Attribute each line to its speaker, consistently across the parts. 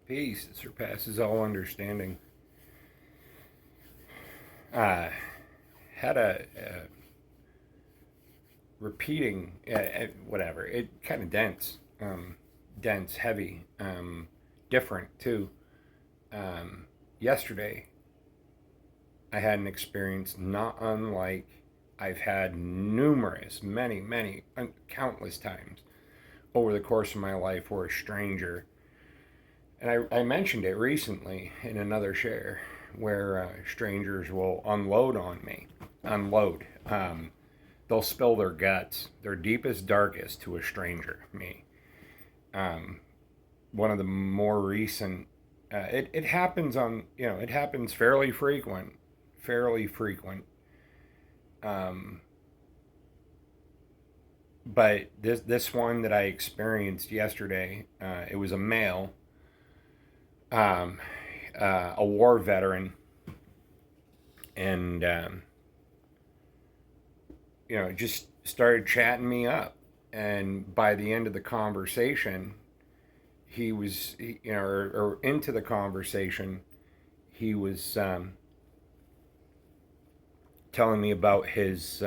Speaker 1: peace that surpasses all understanding. Had a repeating, whatever. It kind of dense, heavy, different too. Yesterday, I had an experience not unlike I've had many, countless times over the course of my life where a stranger, and I mentioned it recently in another share, where strangers will unload on me. Unload. They'll spill their guts, their deepest, darkest to a stranger, me. Um, One of the more recent, it happens it happens fairly frequent. Um, but this one that I experienced yesterday, it was a male, um, a war veteran, and just started chatting me up. And by the end of the conversation, he was, or into the conversation, he was telling me about his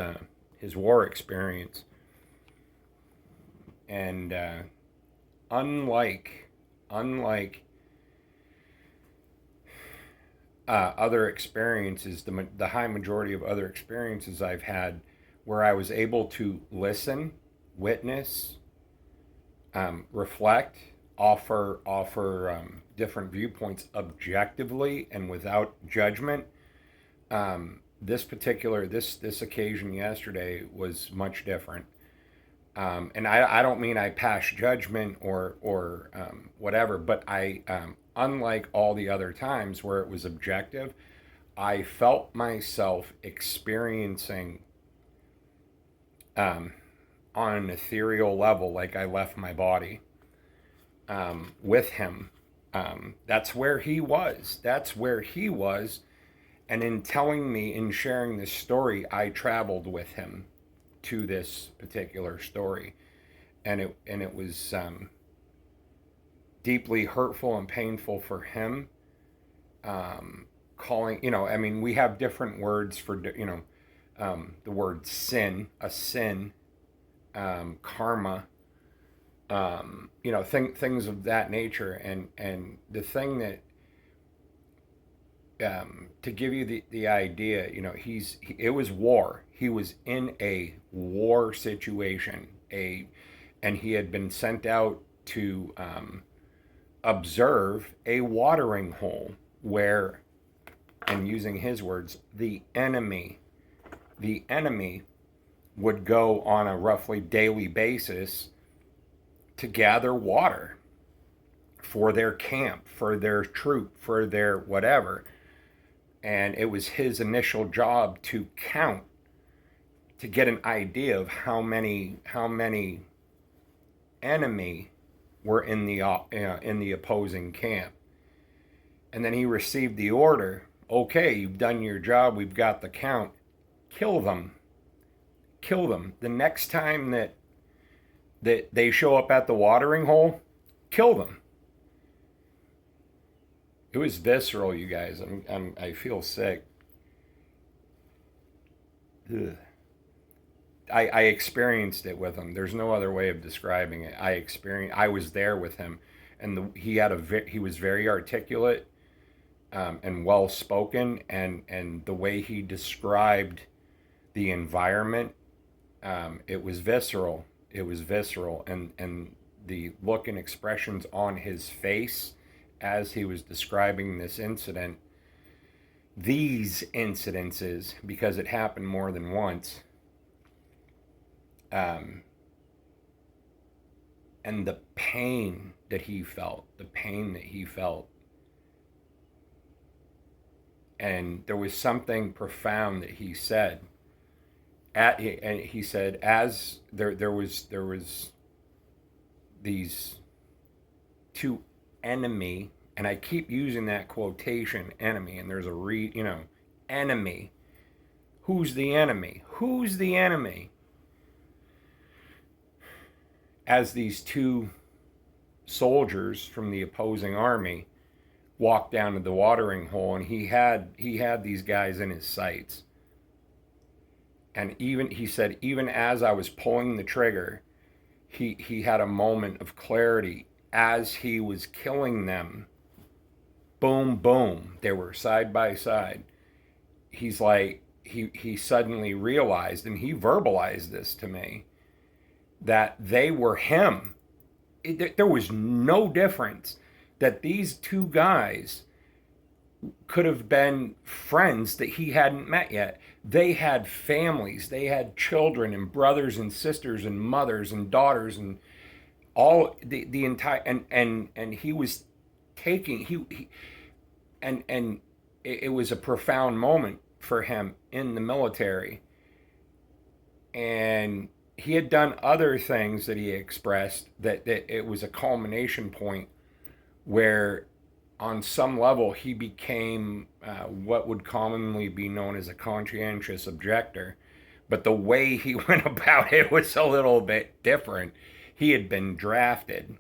Speaker 1: war experience. And unlike other experiences, the high majority of other experiences I've had, where I was able to listen, witness, reflect, offer different viewpoints objectively and without judgment. This occasion yesterday was much different. And I don't mean I pass judgment or whatever, but unlike all the other times where it was objective, I felt myself experiencing, on an ethereal level, like I left my body, with him. That's where he was. That's where he was. And in telling me, in sharing this story, I traveled with him to this particular story, and it was deeply hurtful and painful for him. Calling, I mean, we have different words for, the word sin, a sin, karma, things of that nature, and the thing that, to give you the idea, it was war. He was in a war situation, and he had been sent out to observe a watering hole where, and using his words, the enemy would go on a roughly daily basis to gather water for their camp, for their troop, for their whatever. And it was his initial job to count, to get an idea of how many enemy were in the opposing camp. And then he received the order, okay, you've done your job, we've got the count, kill them. The next time that they show up at the watering hole, kill them. It was visceral, you guys. I feel sick. Ugh. I experienced it with him. There's no other way of describing it. I was there with him, and he was very articulate, and well spoken, and the way he described the environment, it was visceral. And the look and expressions on his face as he was describing these incidences, because it happened more than once, and the pain that he felt, and there was something profound that he said. And he said, as there was these two enemy, and I keep using that quotation, enemy, and there's enemy. Who's the enemy? As these two soldiers from the opposing army walk down to the watering hole, and he had these guys in his sights. And even he said, even as I was pulling the trigger, he had a moment of clarity as he was killing them. Boom, boom. They were side by side. He's like, he suddenly realized, and he verbalized this to me, that they were him. There was no difference, that these two guys could have been friends that he hadn't met yet. They had families, they had children and brothers and sisters and mothers and daughters and all the entire, and he was taking he and it was a profound moment for him in the military. And he had done other things that he expressed, that it was a culmination point where on some level he became what would commonly be known as a conscientious objector. But the way he went about it was a little bit different. He had been drafted.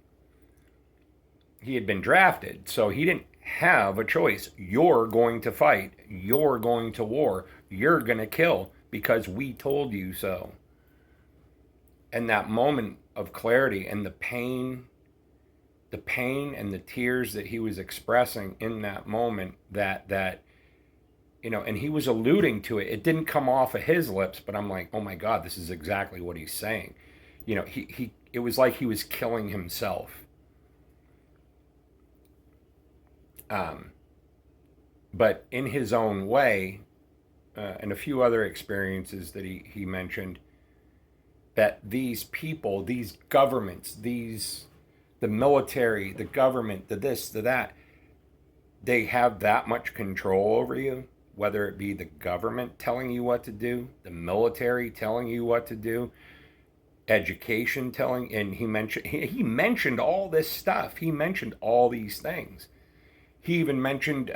Speaker 1: So he didn't have a choice. You're going to fight. You're going to war. You're going to kill because we told you so. And that moment of clarity and the pain and the tears that he was expressing in that moment, that and he was alluding to it. It didn't come off of his lips, but I'm like, oh my God, this is exactly what he's saying. He it was like he was killing himself. But in his own way, and a few other experiences that he mentioned, that these people, these governments, the military, the government, the this, the that, they have that much control over you, whether it be the government telling you what to do, the military telling you what to do, education telling, and he mentioned all this stuff. He mentioned all these things. He even mentioned,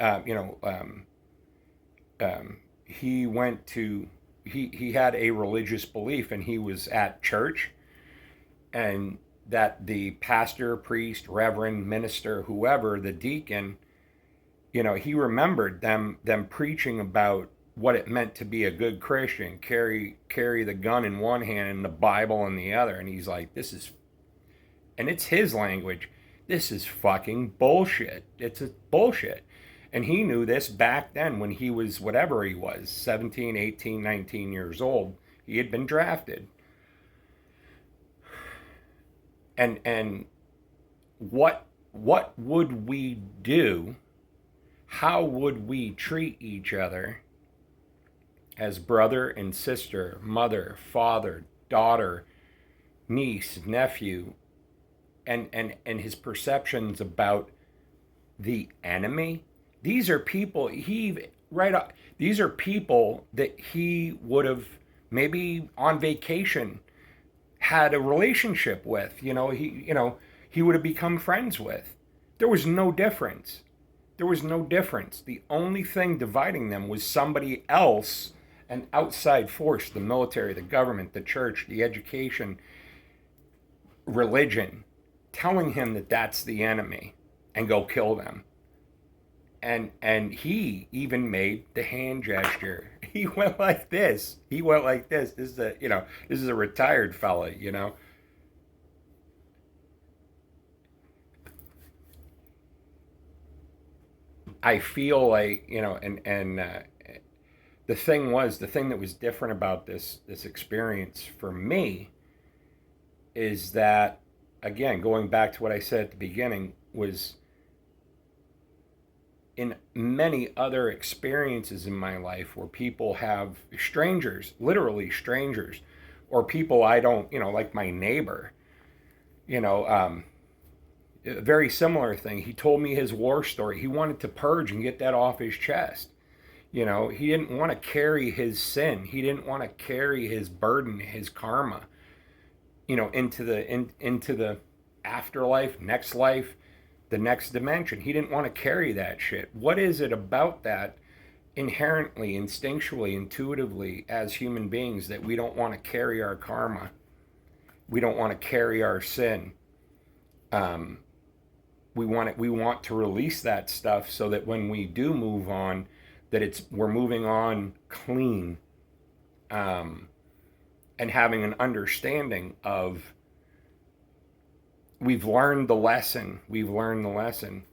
Speaker 1: he went to, he had a religious belief, and he was at church, and that the pastor, priest, reverend, minister, whoever, the deacon, he remembered them preaching about what it meant to be a good Christian, carry the gun in one hand and the Bible in the other. And he's like, and it's his language, this is fucking bullshit. It's a bullshit. And he knew this back then when he was whatever he was, 17, 18, 19 years old. He had been drafted. And what would we do? How would we treat each other as brother and sister, mother, father, daughter, niece, nephew, and his perceptions about the enemy? These are people these are people that he would have maybe on vacation had a relationship with, he would have become friends with. There was no difference. The only thing dividing them was somebody else, an outside force, the military, the government, the church, the education, religion, telling him that that's the enemy and go kill them. And he even made the hand gesture. He went like this. This is a retired fella, I feel like, the thing that was different about this experience for me is that, again, going back to what I said at the beginning, was in many other experiences in my life where people have strangers, literally strangers, or people I don't, like my neighbor, a very similar thing. He told me his war story. He wanted to purge and get that off his chest. He didn't want to carry his sin. He didn't want to carry his burden, his karma, into the afterlife, next life, the next dimension. He didn't want to carry that shit. What is it about that inherently, instinctually, intuitively as human beings that we don't want to carry our karma? We don't want to carry our sin. we want to release that stuff so that when we do move on, that we're moving on clean, um, and having an understanding of we've learned the lesson. We've learned the lesson.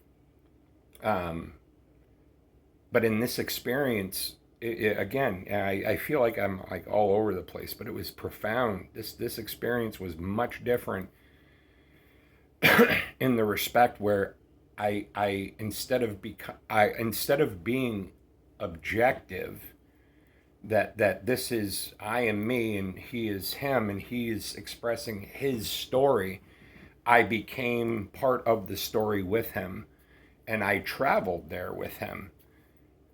Speaker 1: Um, but in this experience, again, I feel like I'm like all over the place, but it was profound. This experience was much different in the respect where I instead of being objective, that this is I am me and he is him and he is expressing his story, I became part of the story with him, and I traveled there with him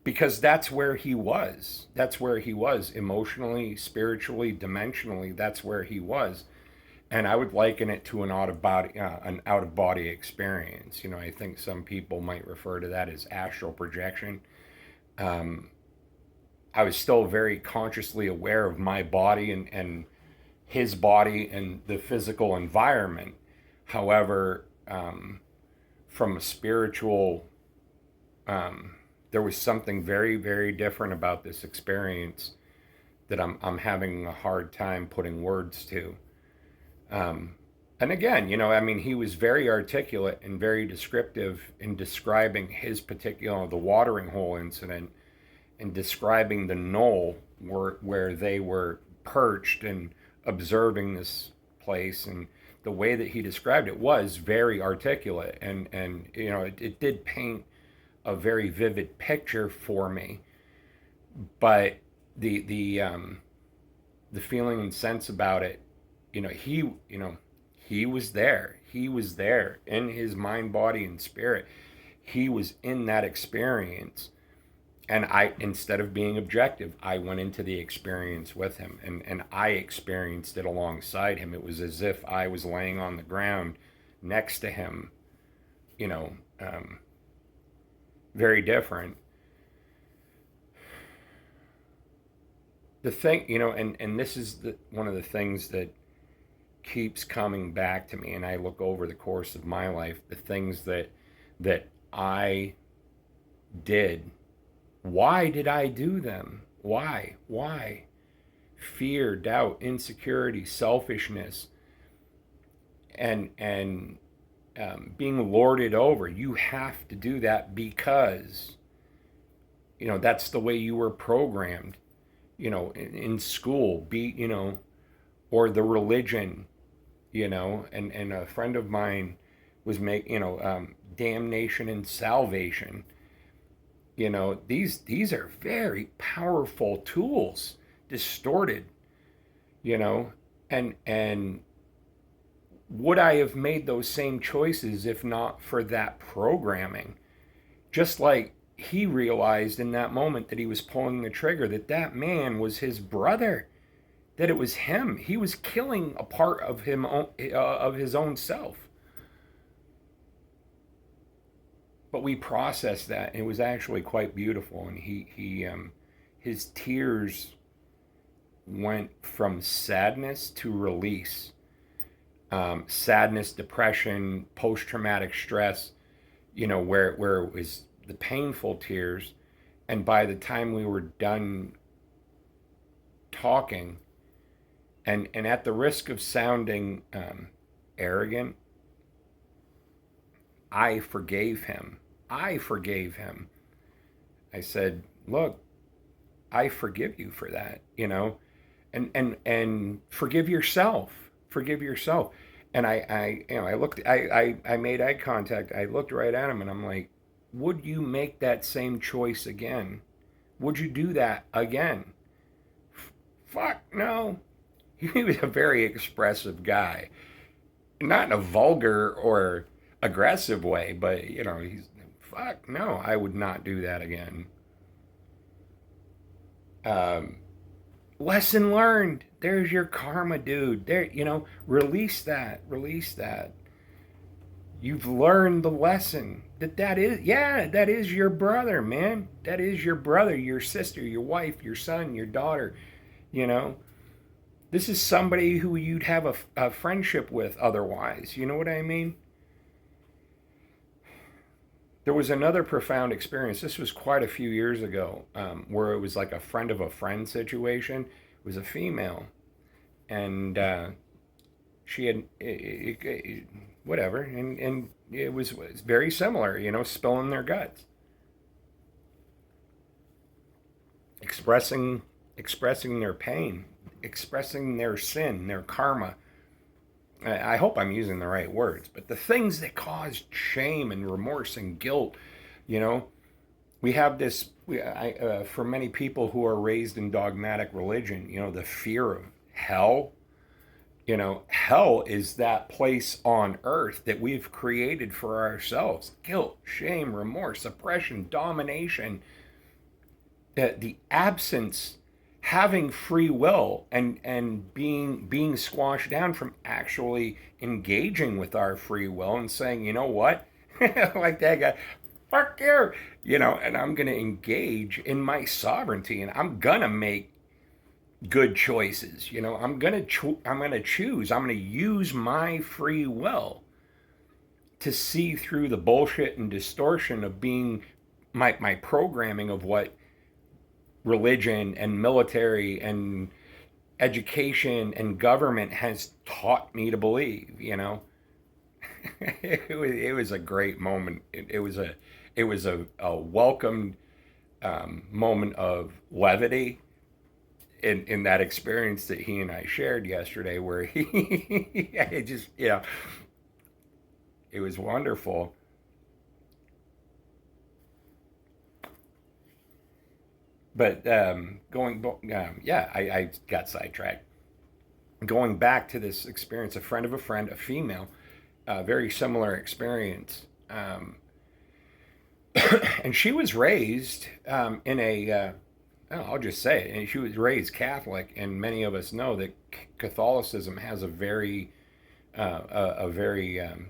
Speaker 1: because that's where he was. That's where he was emotionally, spiritually, dimensionally. That's where he was, and I would liken it to an out of body experience. You know, I think some people might refer to that as astral projection. Um, I was still very consciously aware of my body and his body and the physical environment. However, from a spiritual, there was something very, very different about this experience that I'm having a hard time putting words to. Um, and again, you know, I mean, he was very articulate and very descriptive in describing his particular, the watering hole incident, and describing the knoll where they were perched and observing this place. And the way that he described it was very articulate. And you know, it did paint a very vivid picture for me. But the feeling and sense about it, he was there. He was there in his mind, body, and spirit. He was in that experience. And I, instead of being objective, I went into the experience with him, and I experienced it alongside him. It was as if I was laying on the ground next to him, you know, very different. The thing, you know, and this is one of the things that keeps coming back to me, and I look over the course of my life, the things that I did. Why did I do them? Why? Why? Fear, doubt, insecurity, selfishness, and being lorded over. You have to do that because, you know, that's the way you were programmed. You know, in school, or the religion, and a friend of mine was damnation and salvation. You know, these are very powerful tools, distorted, and would I have made those same choices if not for that programming? Just like he realized in that moment that he was pulling the trigger, that man was his brother, that it was him. He was killing a part of him, of his own self. But we processed that, and it was actually quite beautiful. And his tears went from sadness to release. Sadness, depression, post-traumatic stress, where it was the painful tears. And by the time we were done talking, and at the risk of sounding arrogant, I forgave him. I forgave him. I said, look, I forgive you for that, and forgive yourself. Forgive yourself. And I made eye contact. I looked right at him and I'm like, would you make that same choice again? Would you do that again? Fuck no. He was a very expressive guy. Not in a vulgar or aggressive way, but he's fuck no, I would not do that again. Lesson learned. There's your karma, dude. There, release that. Release that. You've learned the lesson that is your brother, man. That is your brother, your sister, your wife, your son, your daughter. This is somebody who you'd have a friendship with otherwise. You know what I mean? There was another profound experience. This was quite a few years ago, where it was like a friend of a friend situation. It was a female, and she had whatever, and it was very similar, spilling their guts, expressing expressing their pain, expressing their sin, their karma. I hope I'm using the right words, but the things that caused shame and remorse and guilt, you know, we have this. For many people who are raised in dogmatic religion, the fear of hell. Hell is that place on earth that we've created for ourselves. Guilt, shame, remorse, oppression, domination, the absence, having free will, and being squashed down from actually engaging with our free will and saying, you know what, like that guy, fuck you, and I'm gonna engage in my sovereignty, and I'm gonna make good choices. I'm gonna choose. I'm gonna use my free will to see through the bullshit and distortion of being my programming of what religion and military and education and government has taught me to believe. It was a great moment. It was a welcomed moment of levity in that experience that he and I shared yesterday, where he it just it was wonderful. But yeah, I got sidetracked. Going back to this experience, a friend of a friend, a female, very similar experience. And she was raised in a, I'll just say it, and she was raised Catholic, and many of us know that Catholicism has a very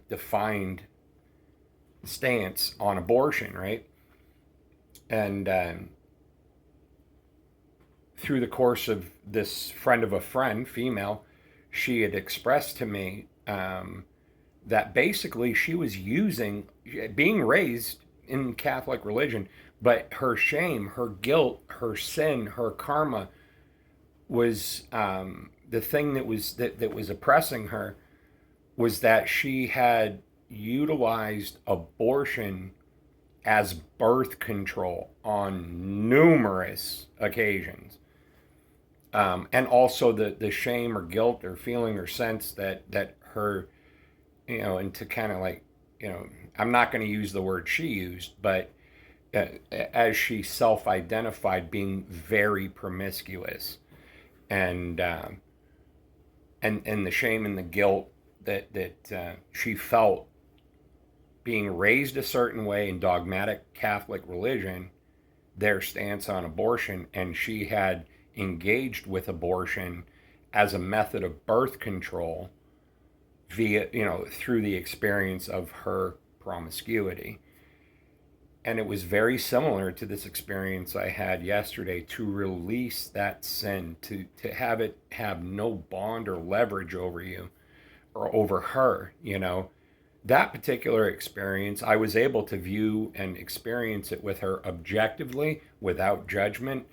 Speaker 1: defined stance on abortion, right? And through the course of this friend of a friend, female, she had expressed to me that basically she was using, being raised in Catholic religion, but her shame, her guilt, her sin, her karma was the thing that was oppressing her, was that she had utilized abortion as birth control on numerous occasions. And also the shame or guilt or feeling or sense that her, and to kind of like, I'm not going to use the word she used, but as she self-identified, being very promiscuous, and and the shame and the guilt that she felt being raised a certain way in dogmatic Catholic religion, their stance on abortion, and she had engaged with abortion as a method of birth control via, through the experience of her promiscuity. And it was very similar to this experience I had yesterday, to release that sin, to have it have no bond or leverage over you or over her. That particular experience, I was able to view and experience it with her objectively, without judgment,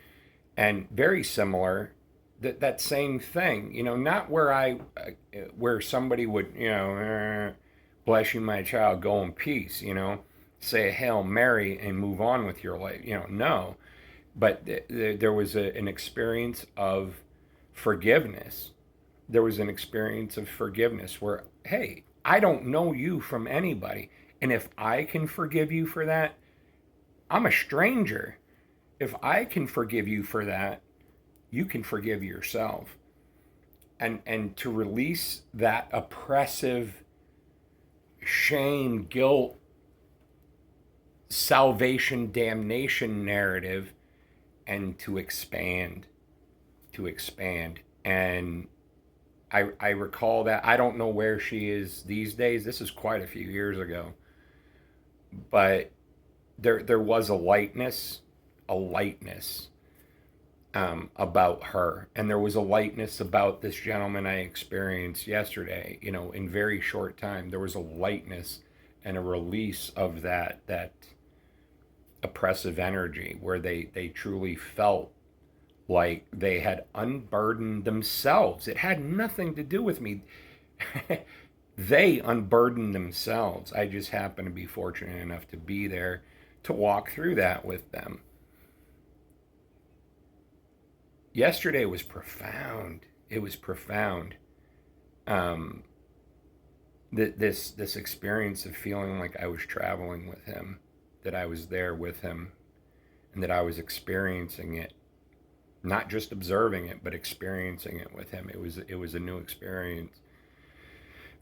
Speaker 1: and very similar. That same thing, not where somebody would, bless you, my child, go in peace, say a Hail Mary and move on with your life, no. But there was an experience of forgiveness. There was an experience of forgiveness where, hey, I don't know you from anybody. And if I can forgive you for that, I'm a stranger. If I can forgive you for that, you can forgive yourself. And to release that oppressive shame, guilt, salvation, damnation narrative, and to expand. And I recall that. I don't know where she is these days. This is quite a few years ago. But there was a lightness about her. And there was a lightness about this gentleman I experienced yesterday, in very short time. There was a lightness and a release of that oppressive energy where they truly felt like they had unburdened themselves. It had nothing to do with me. They unburdened themselves. I just happened to be fortunate enough to be there to walk through that with them. Yesterday was profound. It was profound. Um, this experience of feeling like I was traveling with him, that I was there with him, and that I was experiencing it, not just observing it, but experiencing it with him. It was a new experience,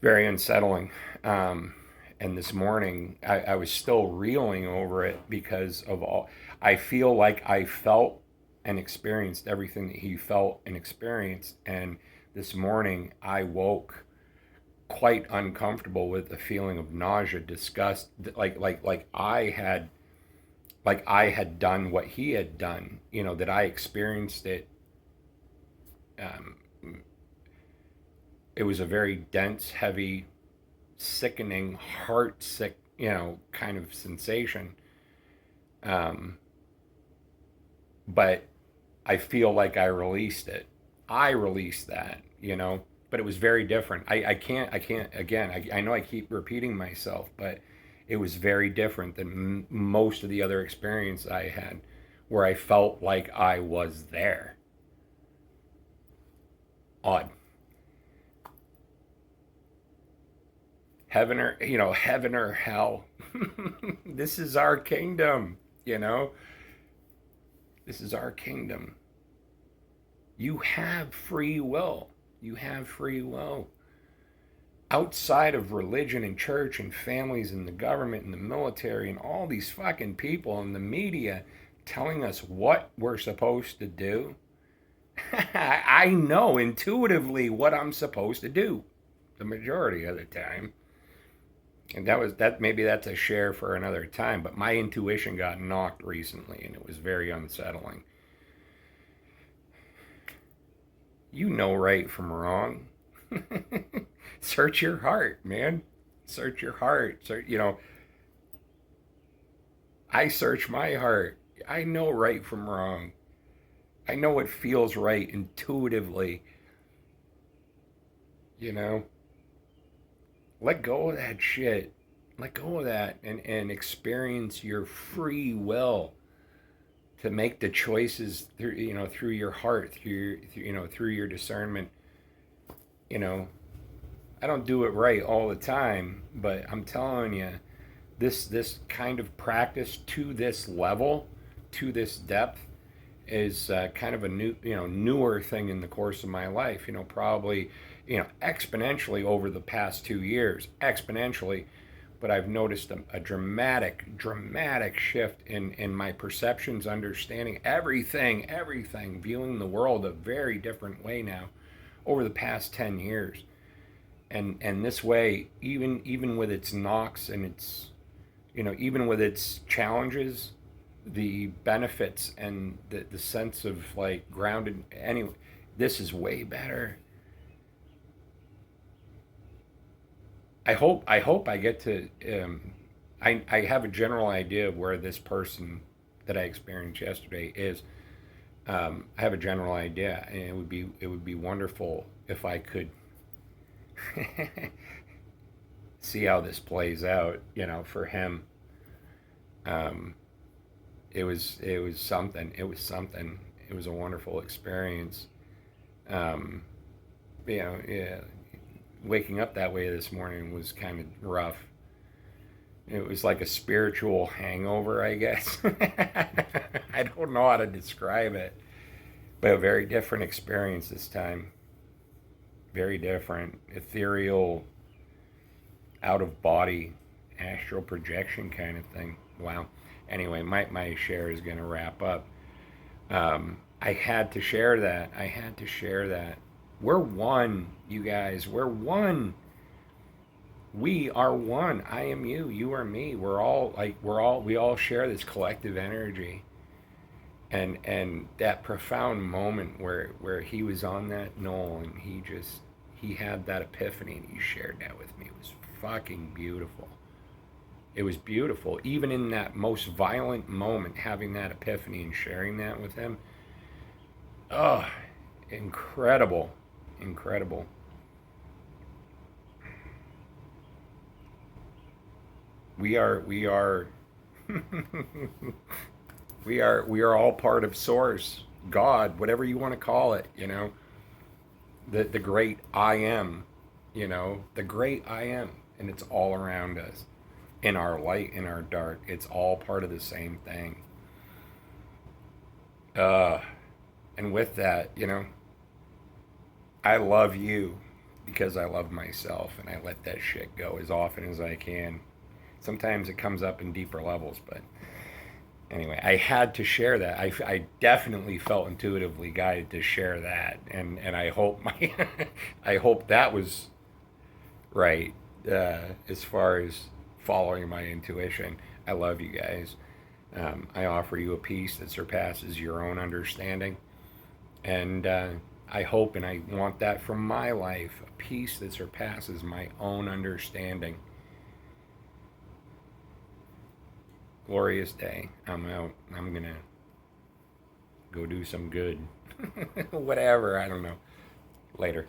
Speaker 1: very unsettling. And this morning, I was still reeling over it because of all. I feel like I felt and experienced everything that he felt and experienced. And this morning, I woke quite uncomfortable with the feeling of nausea, disgust, like I had done what he had done. That I experienced it. Um, it was a very dense, heavy, sickening, heart sick, kind of sensation. Um, but I feel like I released it. I released that. But it was very different. I can't, again, I know I keep repeating myself, but it was very different than most of the other experience I had where I felt like I was there. Odd. Heaven or hell. This is our kingdom, you know? This is our kingdom. You have free will. You have free will. Outside of religion and church and families and the government and the military and all these fucking people and the media telling us what we're supposed to do, I know intuitively what I'm supposed to do the majority of the time. And maybe that's a share for another time, but my intuition got knocked recently and it was very unsettling. You know right from wrong. Search your heart, man. Search your heart. I search my heart. I know right from wrong. I know what feels right intuitively. You know, let go of that shit. Let go of that and experience your free will to make the choices through your heart, through your discernment. You know, I don't do it right all the time, but I'm telling you, this kind of practice to this level, to this depth, is kind of a newer thing in the course of my life. Probably exponentially over the past 2 years, exponentially. But I've noticed a dramatic shift in my perceptions, understanding everything, viewing the world a very different way now over the past 10 years. And this way, even with its knocks and its, even with its challenges, the benefits and the sense of like grounded, anyway, this is way better. I hope I get to. I have a general idea of where this person that I experienced yesterday is. I have a general idea, and it would be wonderful if I could see how this plays out. For him, um, it was something. It was something. It was a wonderful experience. Um, yeah. Waking up that way this morning was kind of rough. It was like a spiritual hangover, I guess. I don't know how to describe it, but a very different experience this time. Very different, ethereal, out of body, astral projection kind of thing. Wow. Anyway, my share is going to wrap up. I had to share that. I had to share that. We're one, you guys. We're one. We are one. I am you. You are me. We all share this collective energy. And that profound moment where he was on that knoll and he had that epiphany and he shared that with me. It was fucking beautiful. It was beautiful. Even in that most violent moment, having that epiphany and sharing that with him. Oh, incredible. Incredible. We are we are all part of source, God, whatever you want to call it, the great I am, the great I am, and it's all around us, in our light, in our dark. It's all part of the same thing. Uh, and with that, I love you because I love myself, and I let that shit go as often as I can. Sometimes it comes up in deeper levels, but anyway, I had to share that. I definitely felt intuitively guided to share that, and I hope my I hope that was right, as far as following my intuition. I love you guys. I offer you a peace that surpasses your own understanding, and I hope and I want that from my life, a peace that surpasses my own understanding. Glorious day. I'm out. I'm gonna go do some good. Whatever. I don't know. Later.